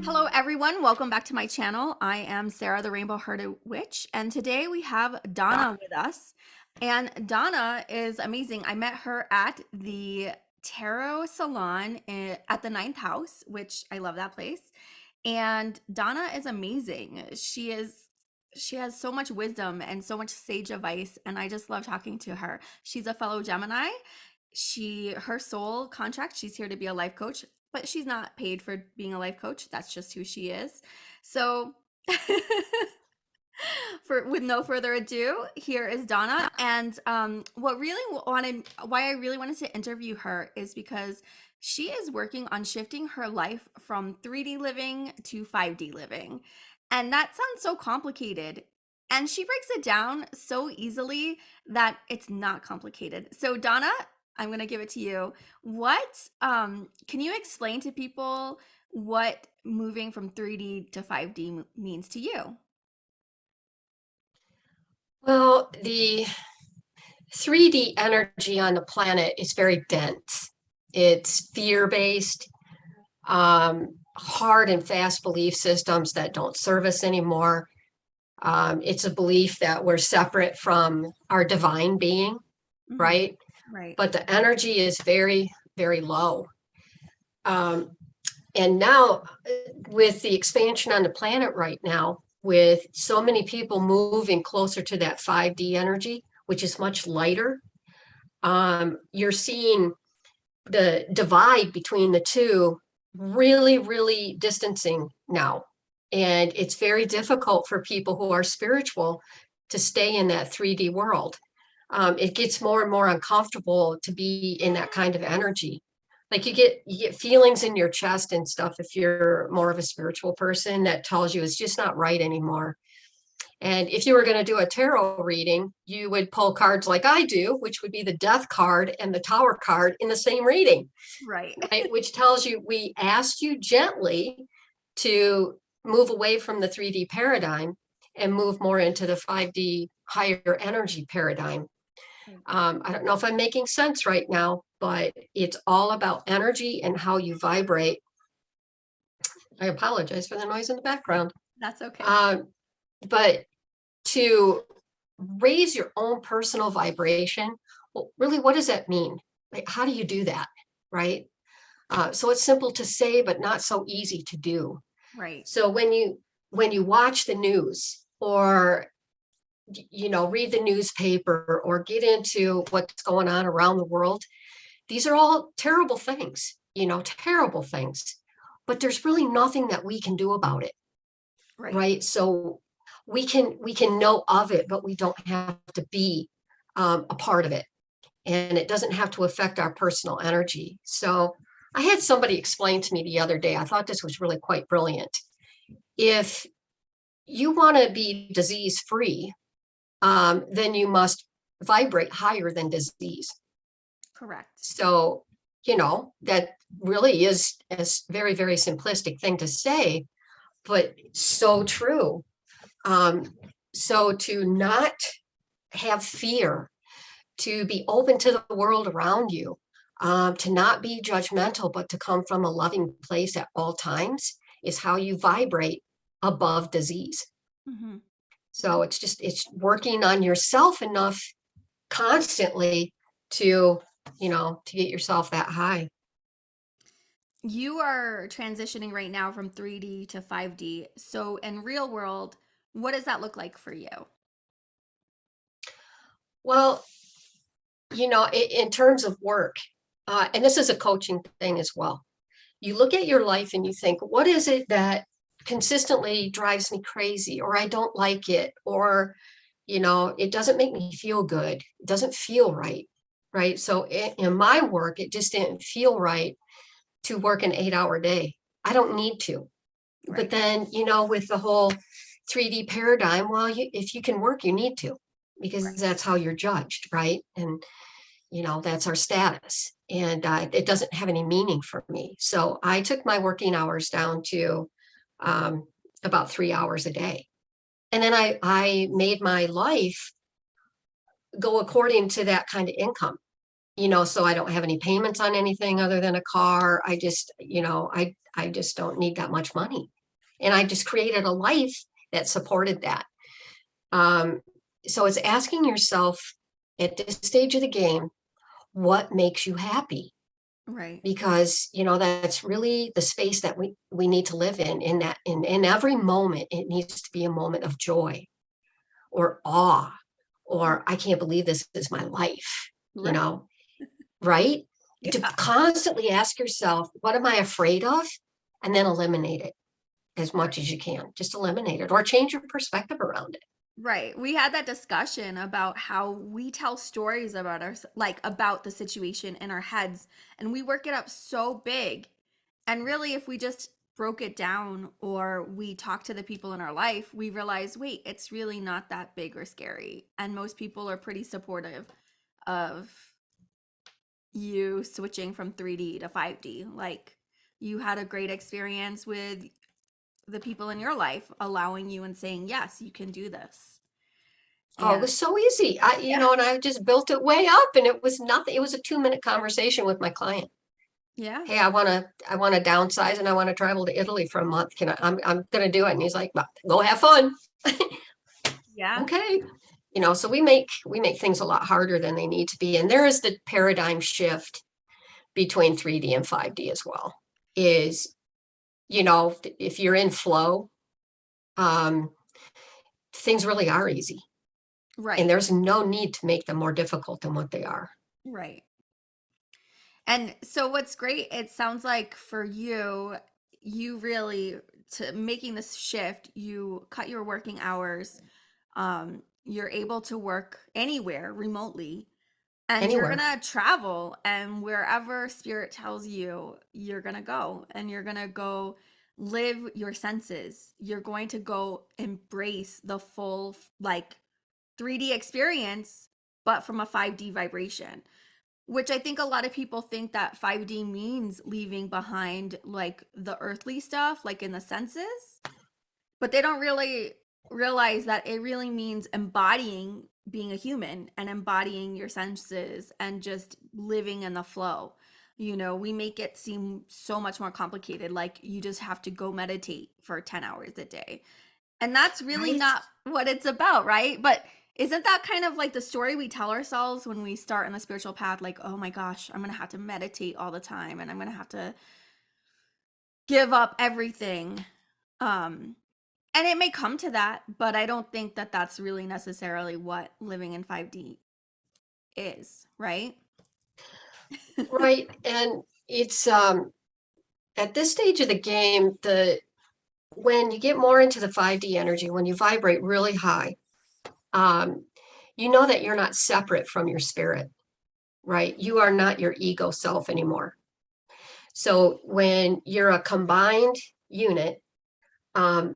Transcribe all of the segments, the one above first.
Hello, everyone. Welcome back to my channel. I am Sarah, the Rainbow Hearted Witch, and today we have Donna with us. And Donna is amazing. I met her at the Tarot Salon at the Ninth House, which I love that place. And Donna is amazing. She has so much wisdom and so much sage advice, and I just love talking to her. She's a fellow Gemini. Her sole contract, she's here to be a life coach, but she's not paid for being a life coach. That's just who she is. So for with no further ado, here is Donna. And why I really wanted to interview her is because she is working on shifting her life from 3D living to 5D living. And that sounds so complicated. And she breaks it down so easily that it's not complicated. So Donna, I'm going to give it to you. Can you explain to people what moving from 3D to 5D means to you? Well, the 3D energy on the planet is very dense. It's fear-based, hard and fast belief systems that don't serve us anymore. It's a belief that we're separate from our divine being, Mhm. right? Right. But the energy is very, very low. And now, with the expansion on the planet right now, with so many people moving closer to that 5D energy, which is much lighter, you're seeing the divide between the two really, really distancing now. And it's very difficult for people who are spiritual to stay in that 3D world. It gets more and more uncomfortable to be in that kind of energy. Like you get feelings in your chest and stuff if you're more of a spiritual person that tells you it's just not right anymore. And if you were going to do a tarot reading, you would pull cards like I do, which would be the death card and the tower card in the same reading, Right. right? Which tells you we asked you gently to move away from the 3D paradigm and move more into the 5D higher energy paradigm. I don't know if I'm making sense right now, but it's all about energy and how you vibrate. I apologize for the noise in the background. That's okay. But to raise your own personal vibration, well, really, what does that mean? Like, how do you do that? Right. So it's simple to say, but not so easy to do. Right. So when you watch the news or read the newspaper or get into what's going on around the world, these are all terrible things, terrible things. But there's really nothing that we can do about it, Right. right? So we can know of it, but we don't have to be a part of it, and it doesn't have to affect our personal energy. So I had somebody explain to me the other day, I thought this was really quite brilliant. If you want to be disease free, then you must vibrate higher than disease. Correct. So, that really is a very, very simplistic thing to say, but so true. So to not have fear, to be open to the world around you, to not be judgmental, but to come from a loving place at all times is how you vibrate above disease. Hmm. So it's working on yourself enough constantly to, to get yourself that high. You are transitioning right now from 3D to 5D. So in real world, what does that look like for you? Well, in terms of work, and this is a coaching thing as well. You look at your life and you think, what is it that consistently drives me crazy, or I don't like it, or, it doesn't make me feel good. It doesn't feel right. Right. So in my work, it just didn't feel right to work an 8-hour day. I don't need to. But Right. then, with the whole 3D paradigm, well, if you can work, you need to, because Right. that's how you're judged. Right. And that's our status. And it doesn't have any meaning for me. So I took my working hours down to um, about 3 hours a day. And then I made my life go according to that kind of income, so I don't have any payments on anything other than a car. I just don't need that much money. And I just created a life that supported that. So it's asking yourself at this stage of the game, what makes you happy? Right. Because that's really the space that we need to live in that in every moment it needs to be a moment of joy or awe or I can't believe this is my life, you Right. know, right? To Yeah. constantly ask yourself, what am I afraid of? And then eliminate it as much as you can. Just eliminate it or change your perspective around it. Right. We had that discussion about how we tell stories about our like about the situation in our heads and we work it up so big. And really if we just broke it down or we talk to the people in our life, we realize, wait, it's really not that big or scary. And most people are pretty supportive of you switching from 3D to 5D. Like you had a great experience with the people in your life allowing you and saying, "Yes, you can do this." Oh, it And was so easy. yeah. And I just built it way up and it was nothing. It was a 2-minute conversation with my client. Yeah. Hey, I want to downsize and I want to travel to Italy for a month. I'm going to do it. And he's like, well, go have fun. Yeah. Okay. So we make things a lot harder than they need to be. And there is the paradigm shift between 3D and 5D as well. Is, if you're in flow, um, things really are easy. And Right. there's no need to make them more difficult than what they are. Right. And so what's great, it sounds like for you, you really to making this shift, you cut your working hours. You're able to work anywhere remotely and you're Anywhere. gonna travel and wherever spirit tells you, you're gonna go and you're gonna go live your senses. You're going to go embrace the full like 3D experience, but from a 5D vibration, which I think a lot of people think that 5D means leaving behind like the earthly stuff, like in the senses, but they don't really realize that it really means embodying being a human and embodying your senses and just living in the flow. We make it seem so much more complicated, like you just have to go meditate for 10 hours a day. And that's really Right? not what it's about, right? But isn't that kind of like the story we tell ourselves when we start on the spiritual path? Like, oh my gosh, I'm going to have to meditate all the time and I'm going to have to give up everything. Um, and it may come to that, but I don't think that that's really necessarily what living in 5D is, right? Right. And it's at this stage of the game, the when you get more into the 5D energy, when you vibrate really high, um, you know that you're not separate from your spirit, right? You are not your ego self anymore. So when you're a combined unit, um,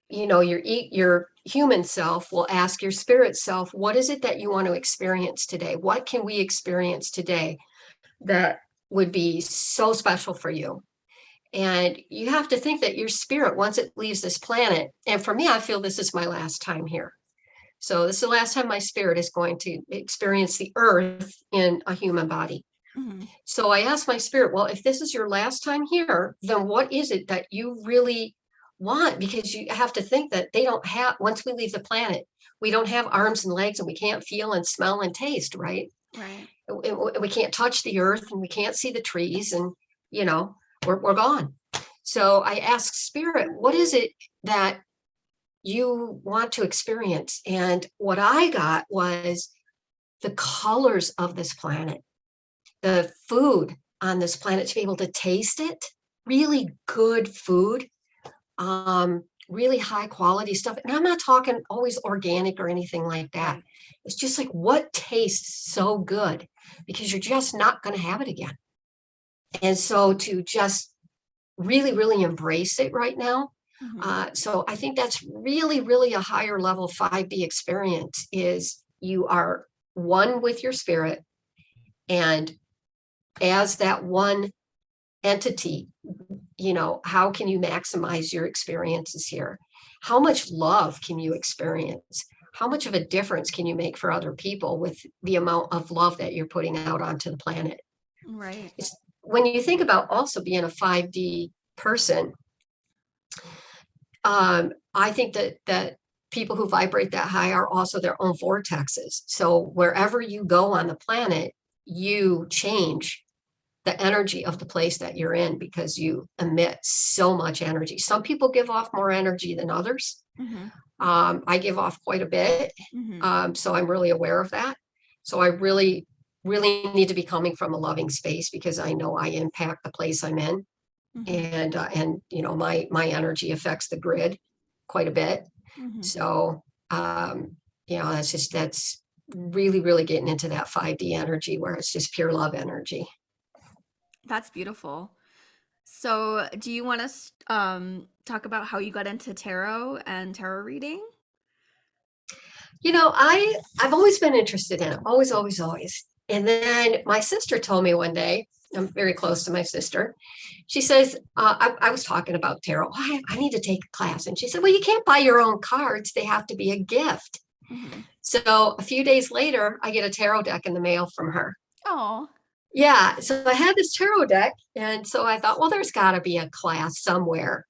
your human self will ask your spirit self, what is it that you want to experience today? What can we experience today that would be so special for you? And you have to think that your spirit, once it leaves this planet, and for me, I feel this is my last time here. So this is the last time my spirit is going to experience the earth in a human body. Mhm. So I asked my spirit, well, if this is your last time here, then what is it that you really want? Because you have to think that they don't have, once we leave the planet, we don't have arms and legs and we can't feel and smell and taste, right? Right. We can't touch the earth and we can't see the trees and, you know, we're gone. So I asked spirit, what is it that you want to experience? And what I got was the colors of this planet, the food on this planet, to be able to taste it, really good food, really high quality stuff. And I'm not talking always organic or anything like that. Right. It's just like what tastes so good because you're just not going to have it again. And so to just really, really embrace it right now. Mhm. So I think that's really, really a higher level 5D experience is you are one with your spirit. And as that one entity, how can you maximize your experiences here? How much love can you experience? How much of a difference can you make for other people with the amount of love that you're putting out onto the planet? Right. It's, when you think about also being a 5D person, I think that people who vibrate that high are also their own vortexes. So wherever you go on the planet, you change the energy of the place that you're in because you emit so much energy. Some people give off more energy than others. Mm-hmm. I give off quite a bit. Mm-hmm. So I'm really aware of that. So I really, really need to be coming from a loving space because I know I impact the place I'm in. Mm-hmm. And my energy affects the grid quite a bit. Mm-hmm. So that's really, really getting into that 5D energy where it's just pure love energy. That's beautiful. So, do you want to talk about how you got into tarot and tarot reading? I've always been interested in it, always, always, always. And then my sister told me one day, I'm very close to my sister. She says, I was talking about tarot. I need to take a class. And she said, well, you can't buy your own cards. They have to be a gift. Mm-hmm. So a few days later, I get a tarot deck in the mail from her. Oh, Yeah. So I had this tarot deck. And so I thought, well, there's got to be a class somewhere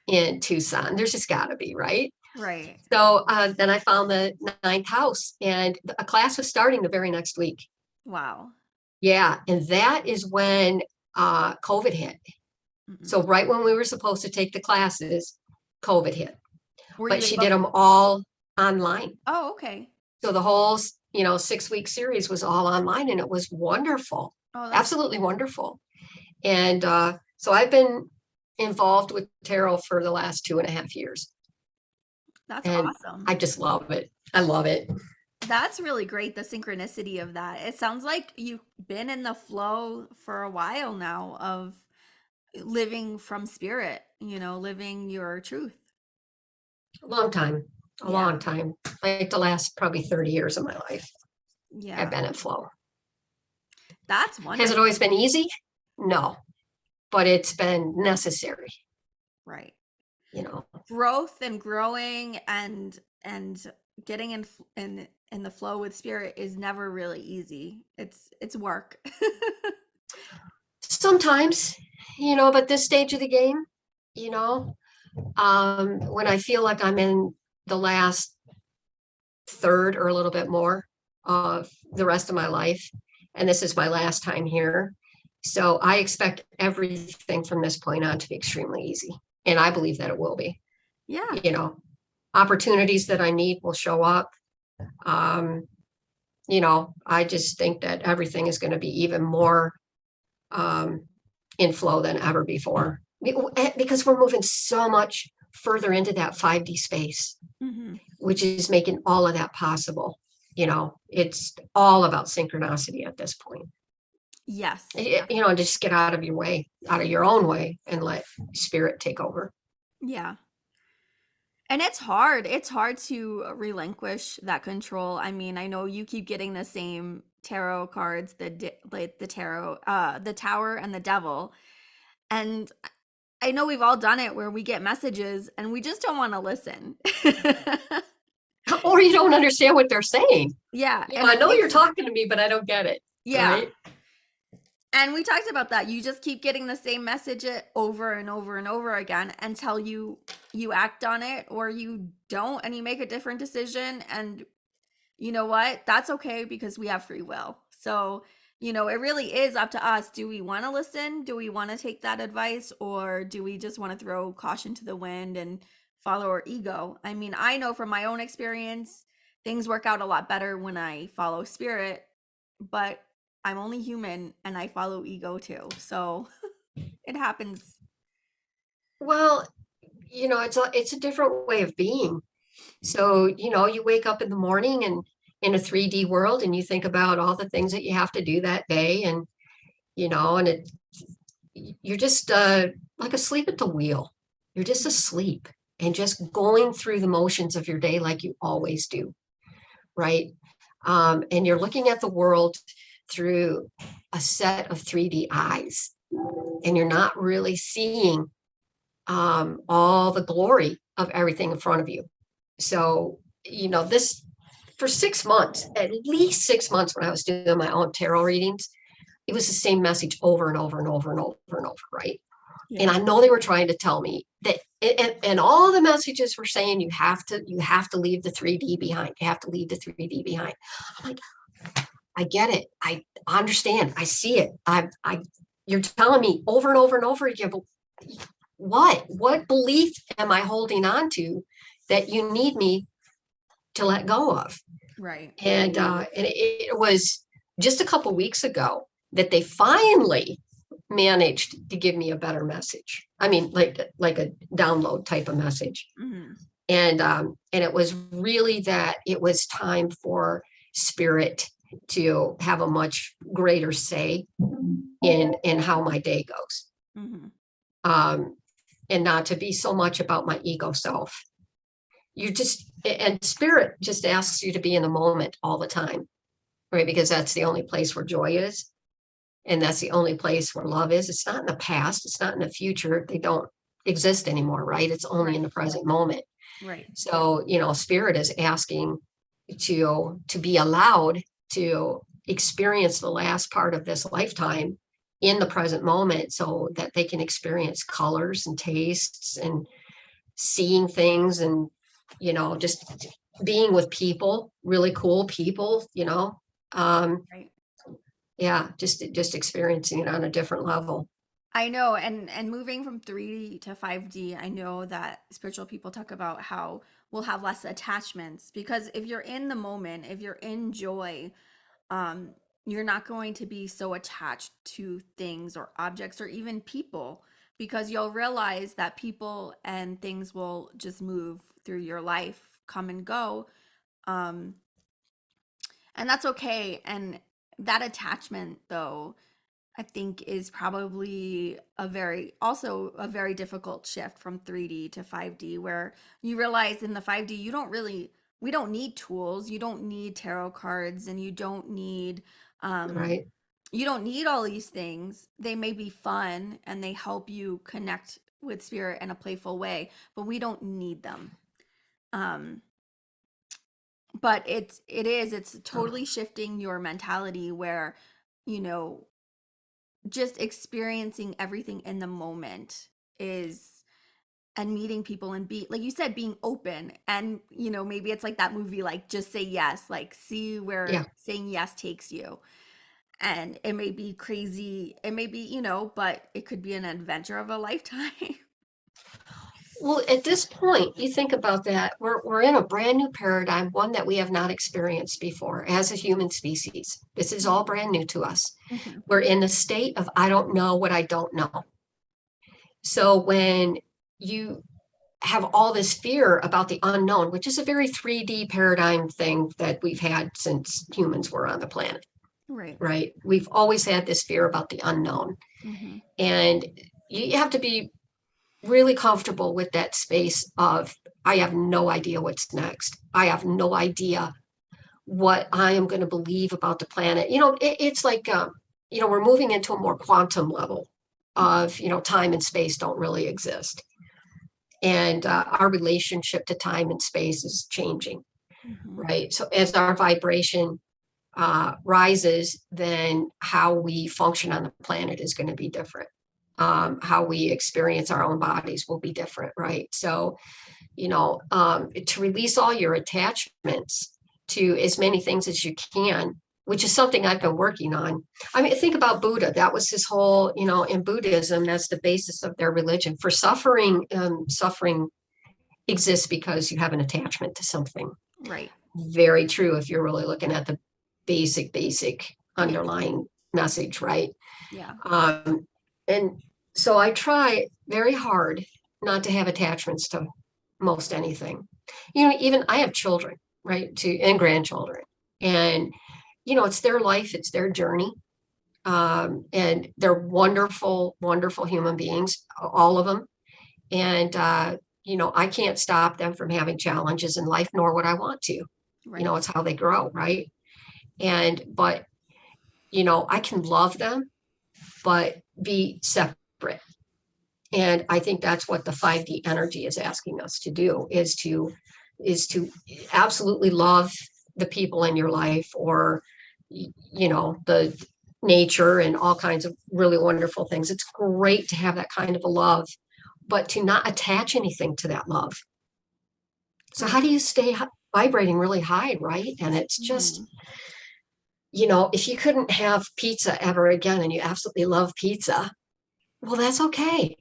in Tucson. There's just got to be, right? right. So then I found the ninth house, and a class was starting the very next week. Wow. Yeah. And that is when COVID hit. Mm-mm. So right when we were supposed to take the classes, COVID hit. Were But you she able? did them all online. Oh, okay. So the whole, 6-week series was all online, and it was wonderful, Oh, that's absolutely wonderful. And so I've been involved with tarot for the last 2.5 years, that's and awesome. I just love it. I love it. That's really great, the synchronicity of that. It sounds like you've been in the flow for a while now of living from spirit, living your truth. A long time, a Yeah. long time. Like the last probably 30 years of my life, I've Yeah. been in flow. That's Has it wonderful. always been easy? No, but it's been necessary, Right. you know. Growth and growing and getting in the flow with spirit is never really easy. It's work. Sometimes, but this stage of the game, you know, when I feel like I'm in the last third or a little bit more of the rest of my life, and this is my last time here. So I expect everything from this point on to be extremely easy. And I believe that it will be. Yeah. You know, opportunities that I need will show up. Um, I just think that everything is going to be even more um, in flow than ever before because we're moving so much further into that 5D space, Hmm. which is making all of that possible. It's all about synchronicity at this point. Yes. Just get out of your way, out of your own way, and let spirit take over. Yeah. And it's hard. It's hard to relinquish that control. I mean, I know you keep getting the same tarot cards, like the tarot, the Tower and the Devil. And I know we've all done it where we get messages and we just don't want to listen. Or you don't understand what they're saying. Yeah, and I it know you're makes talking to me, but I don't get it. yeah. Right? And we talked about that. You just keep getting the same message over and over and over again until you act on it or you don't and you make a different decision. And you know what? That's okay because we have free will. So, it really is up to us. Do we want to listen? Do we want to take that advice? Or do we just want to throw caution to the wind and follow our ego? I mean, I know from my own experience, things work out a lot better when I follow spirit, but I'm only human and I follow ego too. So it happens. Well, it's a different way of being. So, you wake up in the morning and in a 3D world and you think about all the things that you have to do that day and you're just like asleep at the wheel. You're just asleep and just going through the motions of your day like you always do, right? And you're looking at the world through a set of 3D eyes, and you're not really seeing all the glory of everything in front of you. So, this for 6 months, at least 6 months when I was doing my own tarot readings, it was the same message over and over and over and over and over, right? And Yeah. I know they were trying to tell me that, and all the messages were saying you have to leave the 3D behind. You have to leave the 3D behind. I'm like, I get it. I understand. I see it. You're telling me over and over and over again, but what belief am I holding on to that you need me to let go of? Right. And it was just a couple weeks ago that they finally managed to give me a better message. I mean, like a download type of message. Hmm. And it was really that it was time for spirit to have a much greater say in how my day goes. Hmm. Um, and not to be so much about my ego self. And spirit just asks you to be in the moment all the time, right? Because that's the only place where joy is. And that's the only place where love is. It's not in the past. It's not in the future. They don't exist anymore, right? It's only in Right. the present moment. Right. So, spirit is asking to be allowed to experience the last part of this lifetime in the present moment so that they can experience colors and tastes and seeing things and, just being with people, really cool people, um, Right. yeah, just experiencing it on a different level. I know, and moving from 3D to 5D, I know that spiritual people talk about how we'll have less attachments because if you're in the moment, if you're in joy, um, you're not going to be so attached to things or objects or even people because you'll realize that people and things will just move through your life, come and go. Um, and that's okay. And that attachment, though, I think is probably also a very difficult shift from 3D to 5D, where you realize in the 5D, we don't need tools, you don't need tarot cards, and um, Right. you don't need all these things. They may be fun and they help you connect with spirit in a playful way, but we don't need them. Um, but it's totally shifting your mentality where, you know, just experiencing everything in the moment is and meeting people and be like you said being open and maybe it's like that movie like just say yes, like see Yeah. where saying yes takes you, and it may be crazy, it may be but it could be an adventure of a lifetime. Well, at this point, you think about that, we're in a brand new paradigm, one that we have not experienced before as a human species. This is all brand new to us. Mhm. We're in a state of I don't know what I don't know. So when you have all this fear about the unknown, which is a very 3D paradigm thing that we've had since humans were on the planet, Right. right? We've always had this fear about the unknown. Hmm. And you have to be really comfortable with that space of, I have no idea what's next. I have no idea what I am going to believe about the planet. It's like, we're moving into a more quantum level of, time and space don't really exist. And our relationship to time and space is changing, Hmm. right? So as our vibration rises, then how we function on the planet is going to be different. How we experience our own bodies will be different, right? So, to release all your attachments to as many things as you can, which is something I've been working on. I mean, think about Buddha. That was his whole, in Buddhism, that's the basis of their religion. For suffering, suffering exists because you have an attachment to something. Right. Very true if you're really looking at the basic Yeah. underlying message, right? Yeah. And so I try very hard not to have attachments to most anything. Even I have children, right? And grandchildren. And, it's their life, it's their journey. And they're wonderful, wonderful human beings, all of them. And, I can't stop them from having challenges in life, nor would I want to. Right. It's how they grow, right? But, I can love them, but be separate. And I think that's what the 5D energy is asking us to do is to absolutely love the people in your life, or the nature and all kinds of really wonderful things. It's great to have that kind of a love, but to not attach anything to that love. So how Right. do you stay vibrating really high, right? And it's just, Mhm. if you couldn't have pizza ever again and you absolutely love pizza, well, that's okay,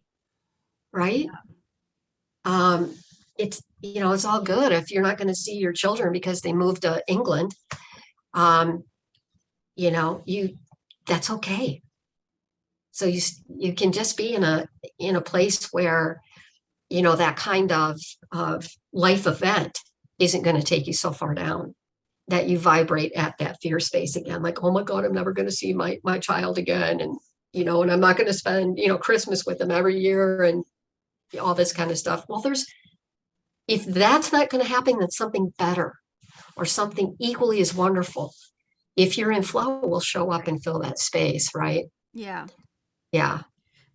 right? Yeah. Um, it's all good if you're not going to see your children because they moved to England. Um, you that's okay. So you can just be in a place where that kind of life event isn't going to take you so far down that you vibrate at that fear space again, like, oh my God, I'm never going to see my child again, and I'm not going to spend Christmas with them every year, and all this kind of stuff. Well, if that's not going to happen, then something better or something equally as wonderful, if you're in flow, will show up and fill that space, right? Yeah. Yeah.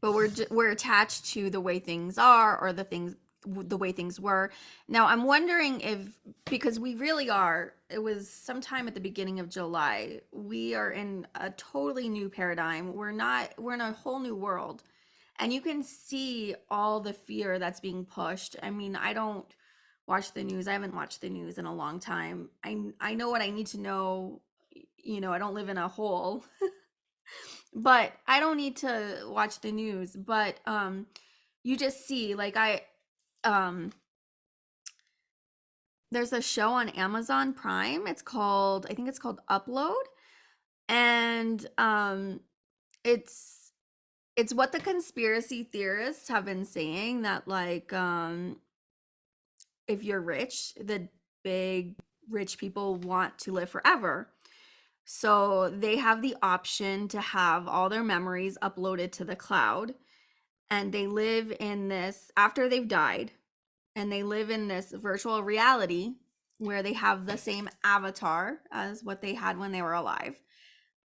But we're attached to the way things are, or the way things were. Now I'm wondering if, because we really are, it was sometime at the beginning of July, we are in a totally new paradigm. We're in a whole new world, and you can see all the fear that's being pushed. I mean, I don't watch the news. I haven't watched the news in a long time. I know what I need to know. I don't live in a hole. But I don't need to watch the news. But you just see, like, um there's a show on Amazon Prime. I think it's called Upload. And it's what the conspiracy theorists have been saying, that, like, if you're rich, the big rich people want to live forever. So they have the option to have all their memories uploaded to the cloud, and they live in this after they've died, and they live in this virtual reality where they have the same avatar as what they had when they were alive,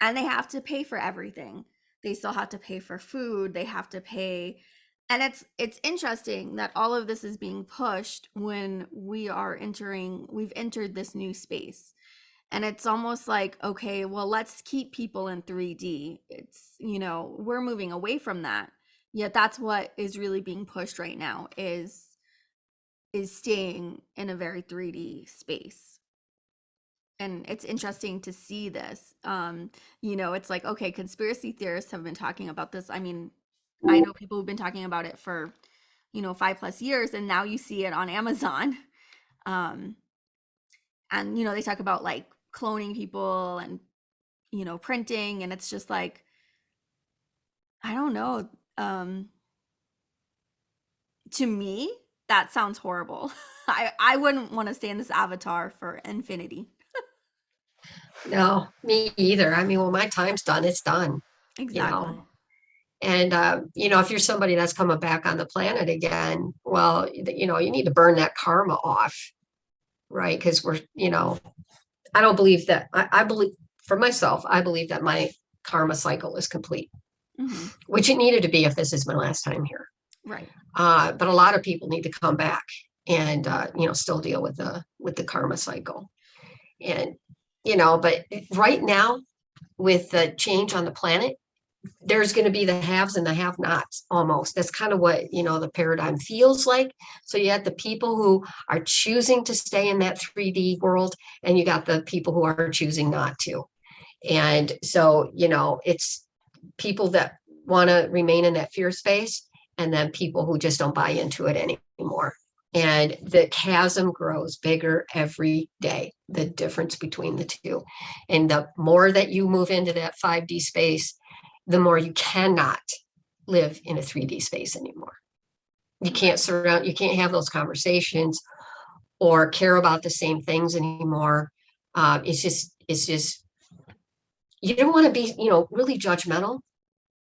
and they have to pay for everything. They still have to pay for food, they have to pay. And it's interesting that all of this is being pushed when we've entered this new space. And it's almost like, okay, well, let's keep people in 3D. We're moving away from that. Yet that's what is really being pushed right now, is staying in a very 3D space. And it's interesting to see this. It's like, okay, conspiracy theorists have been talking about this. I mean, I know people who've been talking about it for, 5+ years, and now you see it on Amazon. Um, and they talk about, like, cloning people and printing, and it's just like, I don't know. To me, that sounds horrible. I wouldn't want to stay in this avatar for infinity. No, me either. I mean, when my time's done, it's done, you Exactly. know. And if you're somebody that's coming back on the planet again, well, you need to burn that karma off, right? Because I don't believe that. I believe for myself, I believe that my karma cycle is complete, Hmm. which it needed to be if this is my last time here. Right. But a lot of people need to come back and still deal with the karma cycle. And but right now, with the change on the planet, there's going to be the haves and the have-nots almost. That's kind of what the paradigm feels like. So you have the people who are choosing to stay in that 3D world, and you got the people who are choosing not to. And so it's people that want to remain in that fear space, and then people who just don't buy into it anymore. And the chasm grows bigger every day, the difference between the two. And the more that you move into that 5D space, the more you cannot live in a 3D space anymore. Right. You can't have those conversations or care about the same things anymore. It's just, you don't want to be, really judgmental,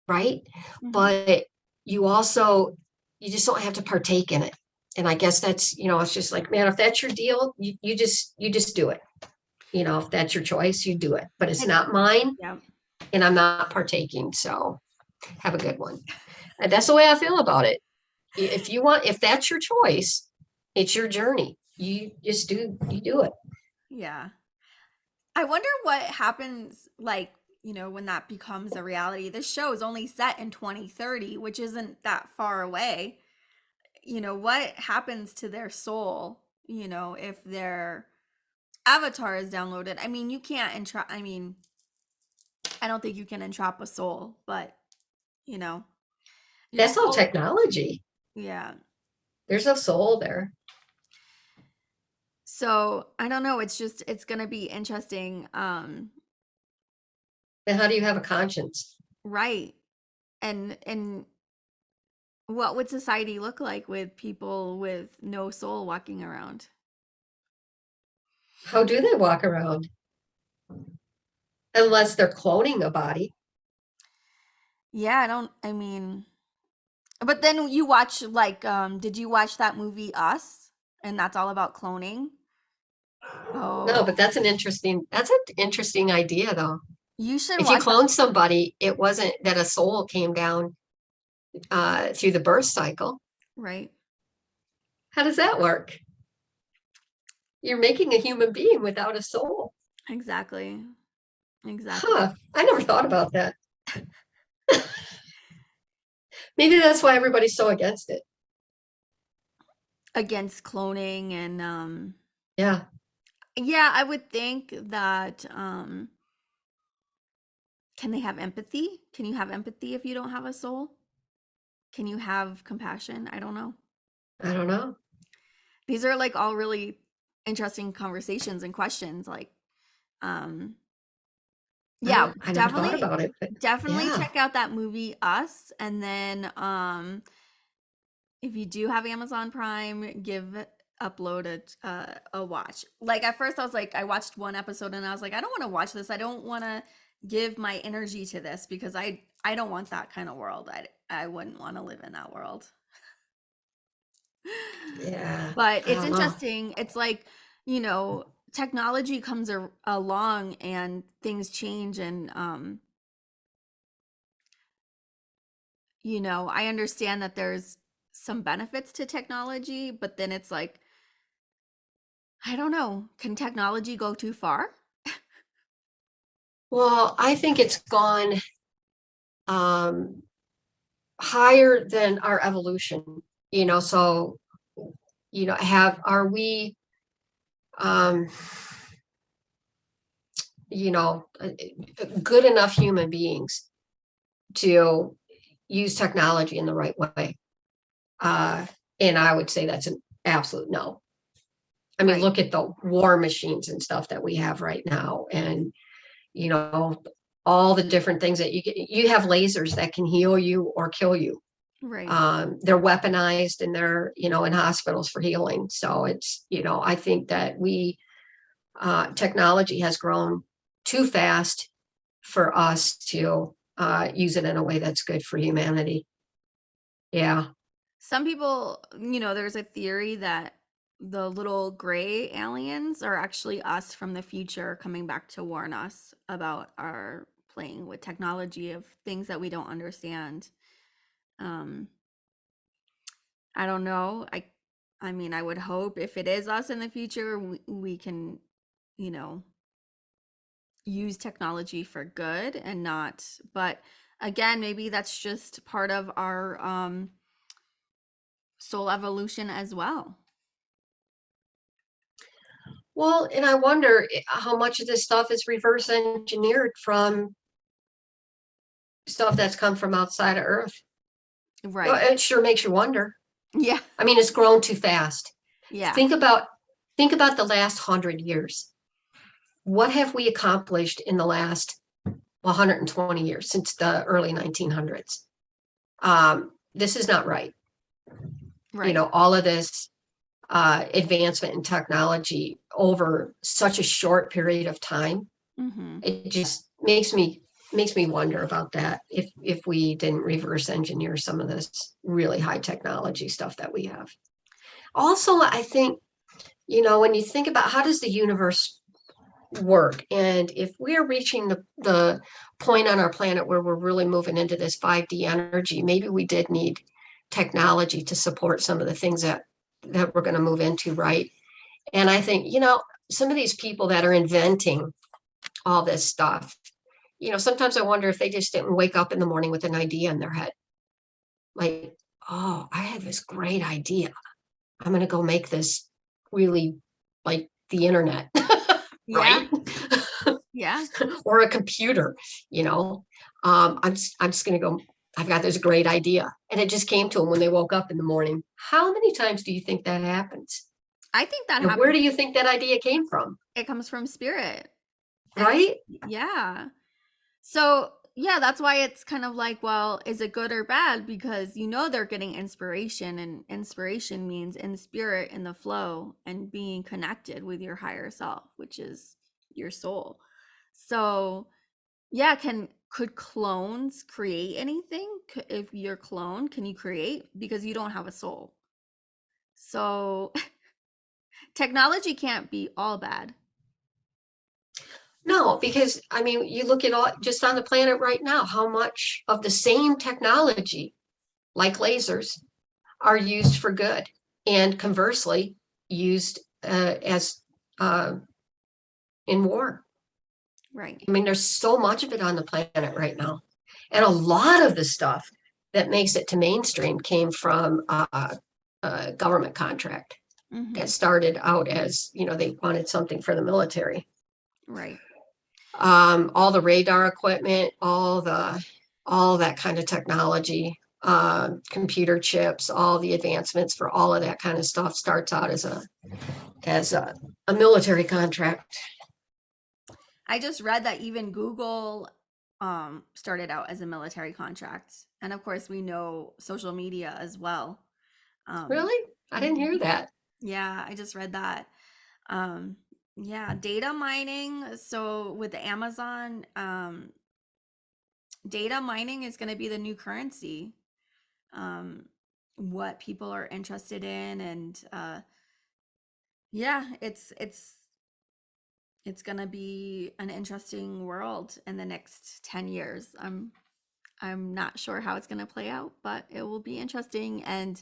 right? Hmm. But you just don't have to partake in it. And I guess that's, it's just like, man, if that's your deal, you just do it. If that's your choice, you do it. But it's And not mine, yeah. and I'm not partaking. So have a good one. And that's the way I feel about it. If that's your choice, it's your journey. You do it. Yeah. I wonder what happens, like, when that becomes a reality. This show is only set in 2030, which isn't that far away. What happens to their soul, if their avatar is downloaded? I mean, you can't entrap, I mean, I don't think you can entrap a soul, but, you know, your That's all soul, technology. yeah. There's no soul there. So I don't know. It's gonna be interesting. And how do you have a conscience? Right. And what would society look like with people with no soul walking around? How do they walk around? Unless they're cloning a body. Yeah, I mean, but then you watch like did you watch that movie Us? And that's all about cloning. No, Oh, but that's an interesting idea though. you should If you watch that. clone somebody, it wasn't that a soul came down through the birth cycle. Right. How does that work? You're making a human being without a soul. Exactly. Exactly. Huh. I never thought about that. Maybe that's why everybody's so against it. Against cloning and Yeah. yeah, I would think that can they have empathy? Can you have empathy if you don't have a soul? Can you have compassion? I don't know. I don't know. These are like all really interesting conversations and questions. Like, um, yeah, I never thought definitely, about it, but definitely yeah. check out that movie Us. And then, if you do have Amazon Prime, upload a watch. Like at first, I was like, I watched one episode and I was like, I don't want to watch this. I don't want to give my energy to this because I don't want that kind of world. I wouldn't want to live in that world. Yeah. But I it's don't know. interesting. It's like, technology comes along and things change and I understand that there's some benefits to technology, but then it's like, I don't know, can technology go too far? Well, I think it's gone um, higher than our evolution, so, are we, um, you know, uh, good enough human beings to use technology in the right way? Uh, and I would say that's an absolute no. I mean, Right. look at the war machines and stuff that we have right now, and you know, all the different things that you get. You have lasers that can heal you or kill you. Right. They're weaponized and they're, in hospitals for healing. So it's, I think that technology has grown too fast for us to use it in a way that's good for humanity. Yeah. Some people, there's a theory that the little gray aliens are actually us from the future coming back to warn us about our playing with technology of things that we don't understand. Um, I don't know. I mean, I would hope if it is us in the future, we can, you know, use technology for good and not, but again, maybe that's just part of our soul evolution as well. Well, and I wonder how much of this stuff is reverse engineered from stuff that's come from outside of Earth. Right. It sure makes you wonder. Yeah. I mean, it's grown too fast. Yeah. Think about think about the last 100 years. What have we accomplished in the last 120 years since the early 1900s? This is not right. Right. All of this advancement in technology over such a short period of time, Mm-hmm. it just makes me wonder about that if we didn't reverse engineer some of this really high technology stuff that we have. Also, I think, when you think about how does the universe work, and if we're reaching the point on our planet where we're really moving into this 5D energy, maybe we did need technology to support some of the things that we're going to move into, right? And I think, some of these people that are inventing all this stuff, sometimes I wonder if they just didn't wake up in the morning with an idea in their head. Like, oh, I have this great idea. I'm going to go make this really like the internet, Yeah. right? Yeah. Or a computer, you know. I'm just going to go. I've got this great idea, and it just came to them when they woke up in the morning. How many times do you think that happens? I think that And where happens. do you think that idea came from? It comes from spirit. And Right? yeah. So, yeah, that's why it's kind of like, well, is it good or bad? Because they're getting inspiration, and inspiration means in spirit, in the flow, and being connected with your higher self, which is your soul. So, yeah, could clones create anything? If you're cloned, can you create? Because you don't have a soul. So, technology can't be all bad. No, because I mean, you look at all just on the planet right now, how much of the same technology, like lasers, are used for good, and conversely, used as in war. Right. I mean, there's so much of it on the planet right now. And a lot of the stuff that makes it to mainstream came from a government contract that Hmm. started out as, they wanted something for the military. Right. All the radar equipment, all that kind of technology, computer chips, all the advancements for all of that kind of stuff starts out as a military contract. I just read that even Google started out as a military contract. And of course, we know social media as well. Um, Really? I didn't hear mhm. that. Yeah, I just read that. Um, yeah, data mining. So with Amazon, data mining is going to be the new currency. Um, what people are interested in, and yeah, it's going to be an interesting world in the next 10 years. I'm not sure how it's going to play out, but it will be interesting. And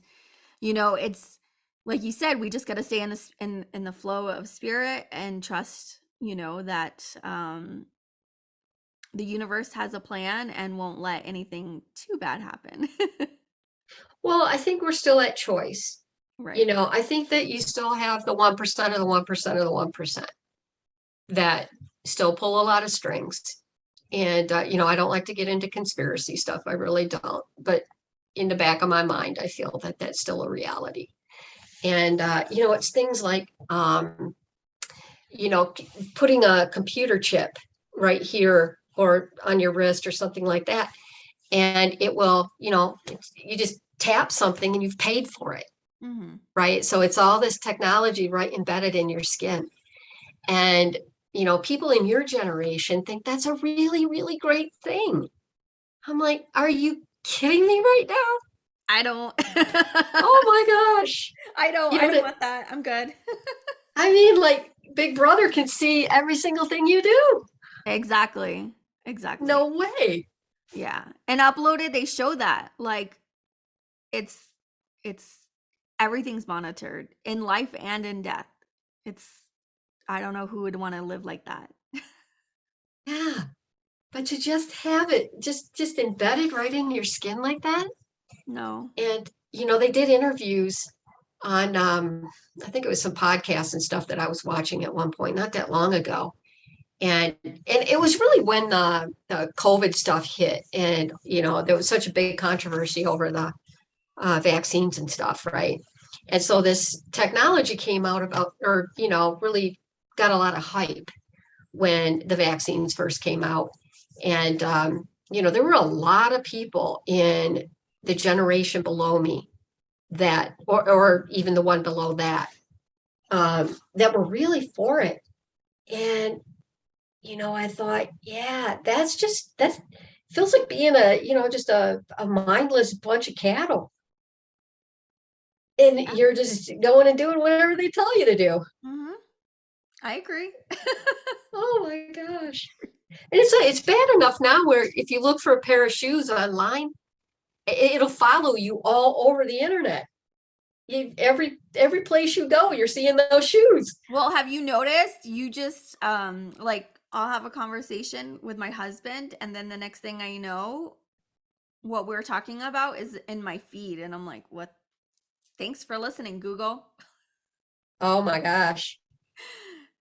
it's like you said, we just got to stay in this in the flow of spirit and trust, that the universe has a plan and won't let anything too bad happen. Well, I think we're still at choice. Right. I think that you still have the 1% of the 1% of the 1% that still pull a lot of strings. And, I don't like to get into conspiracy stuff. I really don't. But in the back of my mind, I feel that that's still a reality. And, it's things like, you know, putting a computer chip right here or on your wrist or something like that. And it will, you just tap something and you've paid for it. Hmm. Right. So it's all this technology right embedded in your skin. And, people in your generation think that's a really, really great thing. I'm like, are you kidding me right now? I don't. Oh my gosh. I don't. You I know don't what? want that. I'm good. I mean, like, Big Brother can see every single thing you do. Exactly. Exactly. No way. Yeah. And uploaded, they show that. Like it's it's everything's monitored in life and in death. It's I don't know who would want to live like that. Yeah. But to just have it just embedded right in your skin like that. No. And, they did interviews on I think it was some podcasts and stuff that I was watching at one point, not that long ago. And it was really when the COVID stuff hit, and there was such a big controversy over the vaccines and stuff, right? And so this technology came out about, or really got a lot of hype when the vaccines first came out. And there were a lot of people in the generation below me that, or even the one below that, that were really for it. And I thought, yeah, that feels like being just a mindless bunch of cattle. And Yeah. you're just going and doing whatever they tell you to do. Hmm. I agree. Oh my gosh. And it's bad enough now where if you look for a pair of shoes online, it'll follow you all over the internet. Every place you go, you're seeing those shoes. Well, have you noticed you just like I'll have a conversation with my husband, and then the next thing I know, what we're talking about is in my feed, and I'm like, what? Thanks for listening, Google. Oh my gosh.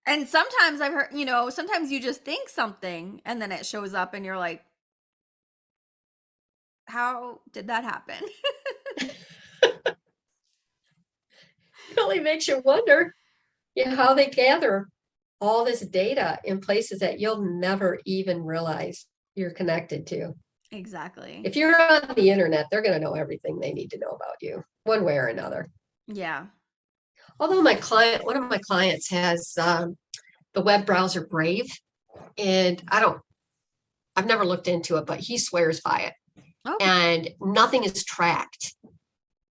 And sometimes I've heard, sometimes you just think something and then it shows up and you're like, how did that happen? Really makes you wonder, how they gather all this data in places that you'll never even realize you're connected to. Exactly. If you're on the internet, they're going to know everything they need to know about you, one way or another. Yeah. Although one of my clients has the web browser Brave, and I've never looked into it, but he swears by it. Okay. And nothing is tracked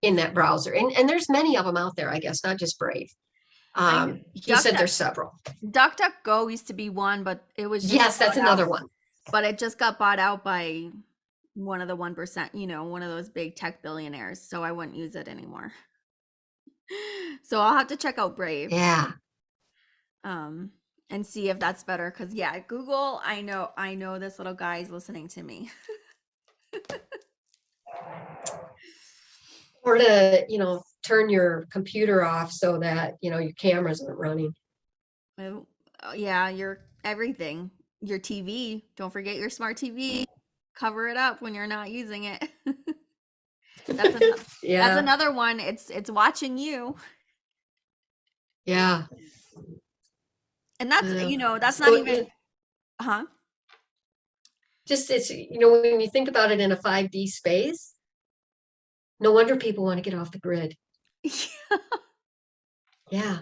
in that browser. And there's many of them out there, I guess, not just Brave. I know He Duck said Duck there's several. DuckDuckGo used to be one, but it was just Yes, that's bought out. another one. But it just got bought out by one of the 1%, one of those big tech billionaires. So I wouldn't use it anymore. So I'll have to check out Brave. Yeah. Um, and see if that's better. Cause yeah, Google, I know this little guy is listening to me. Or to, turn your computer off so that, your cameras aren't running. Oh, yeah, your everything. Your TV. Don't forget your smart TV. Cover it up when you're not using it. That's an, that's Yeah. another one. It's watching you. Yeah. And that's, that's not So even, huh? it's, when you think about it in a 5D space, no wonder people want to get off the grid. Yeah.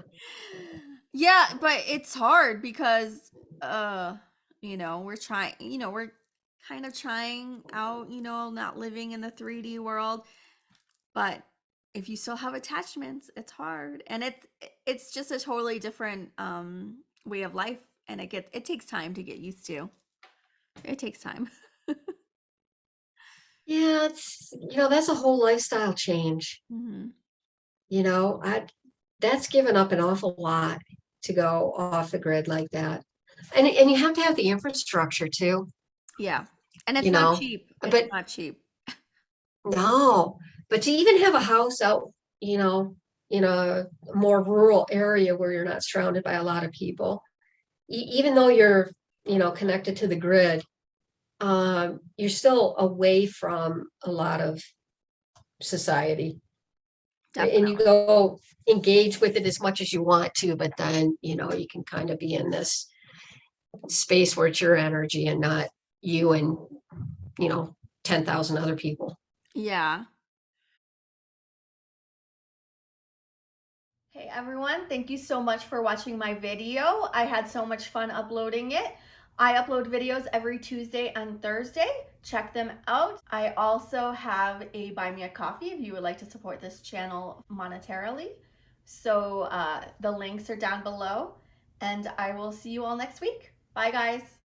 Yeah, but it's hard because we're trying, we're kind of trying out, not living in the 3D world, but if you still have attachments, it's hard. And it's just a totally different way of life, and it takes time to get used to. It takes time. Yeah, that's a whole lifestyle change. Hmm. I that's given up an awful lot to go off the grid like that. And you have to have the infrastructure too, Yeah. And it's you not know. cheap. It's But not cheap. no, but to even have a house out, in a more rural area where you're not surrounded by a lot of people, even though you're, connected to the grid, you're still away from a lot of society. And you Definitely. go engage with it as much as you want to, but then, you can kind of be in this space where it's your energy and not you and, you know, 10,000 other people. Yeah. Hey everyone, thank you so much for watching my video. I had so much fun uploading it. I upload videos every Tuesday and Thursday. Check them out. I also have a buy me a coffee if you would like to support this channel monetarily. So the links are down below, and I will see you all next week. Bye guys.